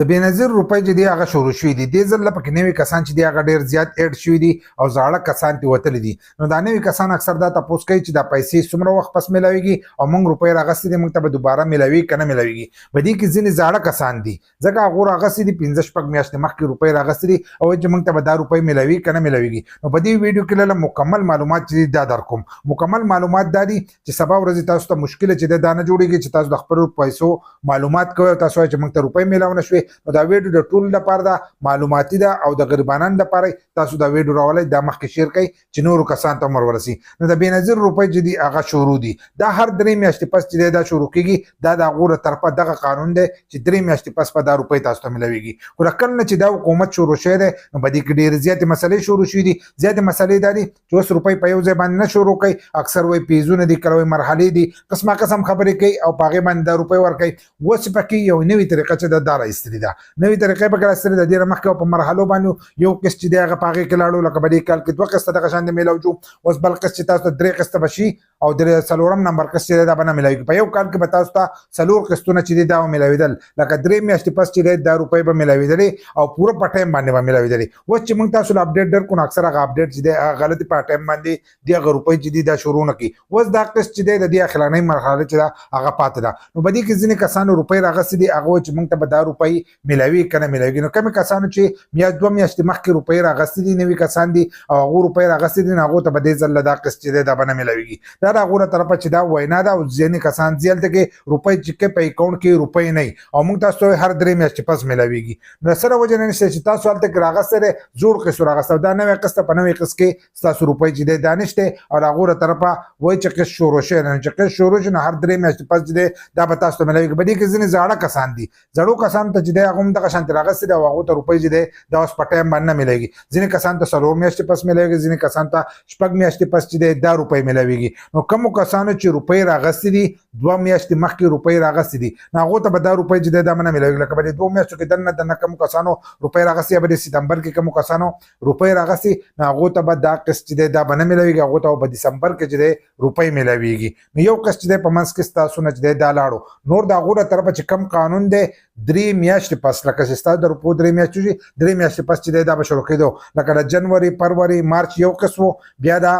د بېنظیر روپۍ چې دی هغه شروع شوي دي دې ځل پکې نوي کسان چې دي هغه ډېر زیات ایډ شوي دي او زاړه کسان ترې وتلي دي نو دا نوي کسان اکثر دا تپوس کوي چې دا پیسې څومره وخت پس میلاویږي او موږ روپۍ راغستې دي موږ ته به دوباره میلاویږي که نه میلاویږي په دې کې ځینې زاړه کسان دي ځکه هغو راغستې دي 15 میاشتې مخکې روپۍ راغستې دي او چې موږ ته به دا روپۍ میلاویږي که نه میلاویږي نو په دې ویډیو کې له مکمل معلومات چې دا در کوم مکمل معلومات دا دي چې سبا ورځې تاسو ته مشکله چې دا نه جوړېږي چې تاسو د خپلو پیسو معلومات کوئ او تاسو وایئ چې موږ ته روپۍ میلاو نه شوې نو دا ویډیو د ټول لپاره دا معلوماتي ده او د غریبانو لپاره تاسو دا ویډیو راولئ دا مخکې شیر کړئ چې نورو کسانو ته هم ورسي نو د بېنظیر روپۍ چې دي هغه شروع دي دا هر 3 میاشتې پس چې دی دا شروع کېږي دا د هغو له طرفه دغه قانون دی چې 3 میاشتې پس به دا روپۍ تاسو ته میلاویږي خو له کله نه چې دا حکومت شروع شوی دی نو په دې کې ډېرې زیاتې مسلې شروع شوي دي زیاتې مسلې دا دي چې اوس روپۍ په یو ځای باندې نه شروع کوي اکثر وایي پیزونه دي کله وایي مرحلې دي قسمه قسم خبرې کوي او په هغې باندې دا روپۍ ورکوي اوس پکې یو نوې طریقه چې دا راایستلې ده نوې طریقې پکې راایستلې ده ډېره مخکې په مرحلو باندې یو قسط چې دی هغه په هغې کې لاړو لکه په دې کال کې 2 قسطه دغه شان د میلاو شو اوس بل قسط چې تاسو ته 3 قسطه به شي او د 4 نمبر قسط چې دی دا به نه میلاویږي په یو کال کې به تاسو ته 4 قسطونه چې دي دا به میلاوېدل لکه 3 میاشتې پس چې دی دا روپۍ به میلاوېدلې او پوره په ټایم باندې به میلاوېدلې اوس چې موږ تاسو له اپډیټ درکړو نو اکثر هغه اپډیټ چې دی هغه غلطي په ټایم باندې د هغه روپۍ چې دي دا شروع نه کړي اوس دا قسط چې دی د دې اخرنۍ مرحله چې ده هغه پاتې ده نو په دې کې ځینې کسانو روپۍ راغستې دي هغه وایي چې موږ ته به دا روپۍ میلاویږي که نه میلاویږي نو کمې کسانو چې میاشت 2 میاشتې مخکې روپۍ راغستې دي نوي کسان دي او هغو روپۍ راغستې دي نو هغو ته به دې ځل دا قسط چې دی دا به نه میلاویږي دا د هغو له طرفه چې دا وینا ده او ځینې کسان ځي هلته کې روپۍ چې کې په اکاونټ کې روپۍ نه وي او موږ تاسو ته هر 3 میاشتې پس میلاویږي نو سره وجه نه نشته چې تاسو هلته کې راغستی دی زوړ قسط راغستی او دا نوی قسط په نوی قسط کې ستاسو روپۍ چې دی دا نشته او د هغو له طرفه وایي چې قسط شروع شوی دی چې قسط شروع شي نو هر 3 میاشتې پس چې دی دا به تاسو ته میلاویږي په دې کې ځینې زاړه کسان دي زړو کسانو ته چې دی هغه هم دغه شانتې راغستې دی او هغو ته روپۍ چې دی دا اوس په ټایم باندې نه میلاویږي ځینې کسانو ته 4 میاشتې پس میلاویږي ځینې کسانو ته 6 میاشتې پس چې دی دا روپۍ میلاویږي نو کومو کسانو چې روپۍ راغستې دي 2 میاشتې مخکې روپۍ راغستې دي نو هغو ته به دا روپۍ چې دی دا به نه میلاویږي لکه به د 2 میاشتو کې دننه کومو کسانو روپۍ راغستې یا به د ستمبر کې کومو کسانو روپۍ راغستې نو هغو ته به دا قسط چې دی دا به نه میلاویږي هغو ته به په ډسمبر کې چې دی روپۍ میلاویږي نو یو قسط چې دی په منځ کې ستاسو نه چې دی دا لاړو نور د هغو له طرفه چې کم قانون دی 3 میاشتې پس لکه چې ستاسو د روپو 3 میاشتې شي 3 میاشتې پس چې دی دا به شروع کېدو لکه د جنوري فروری مارچ یو قسط و بیا دا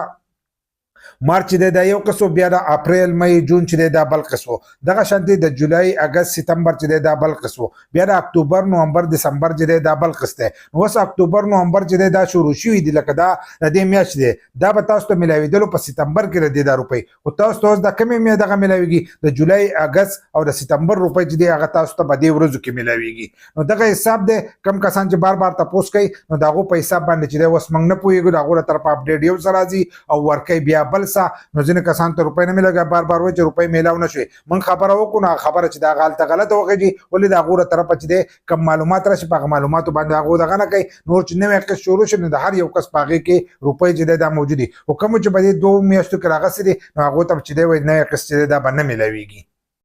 مارچ دی دا یو قسط بیا د اپریل مئی جون چې دی دا بل قسط دغه شانتي د جولای اگست سپتمبر چې دی دا بل قسط بیا د اکتوبر نومبر دسمبر چې دی دا بل قسط دی نو اوس اکتوبر نومبر چې دی دا شروع شوي دي لکه دا د دې میاشت دی دا به تاسو ته میلاوېدلو په سپتمبر کې دی دا روپۍ خو تاسو ته اوس د کمې میاشت دغه میلاویږي د جولای اگست او د سپتمبر روپۍ چې دی هغه تاسو ته په دې ورځو کې میلاویږي نو دغه حساب دی کم کسان چې بار بار تپوس کوي نو د هغو په حساب باندې چې دی اوس موږ نه پوهېږو د هغو له طرفه اپډیټ یو څه راځي او ورکوي بیا بل نو ځینې کسان ته روپۍ نه میلاویږي بار بار وایي چې روپۍ میلاو نه شوې موږ خبره وکړو نو خبره چې دا هغه هلته غلطه وغږي ولې د هغو له طرفه چې دی کم معلومات راشي په هغه معلوماتو باندې هغو دغه نه کوي نور چې نوی قسط شروع شي نو د هر یو کس په هغې کې روپۍ چې دی دا موجود دي خو کومو چې په دې 2 میاشتو کې راغستې دي نو هغو ته چې دی وایي نوی قسط چې دی دا به نه میلاویږي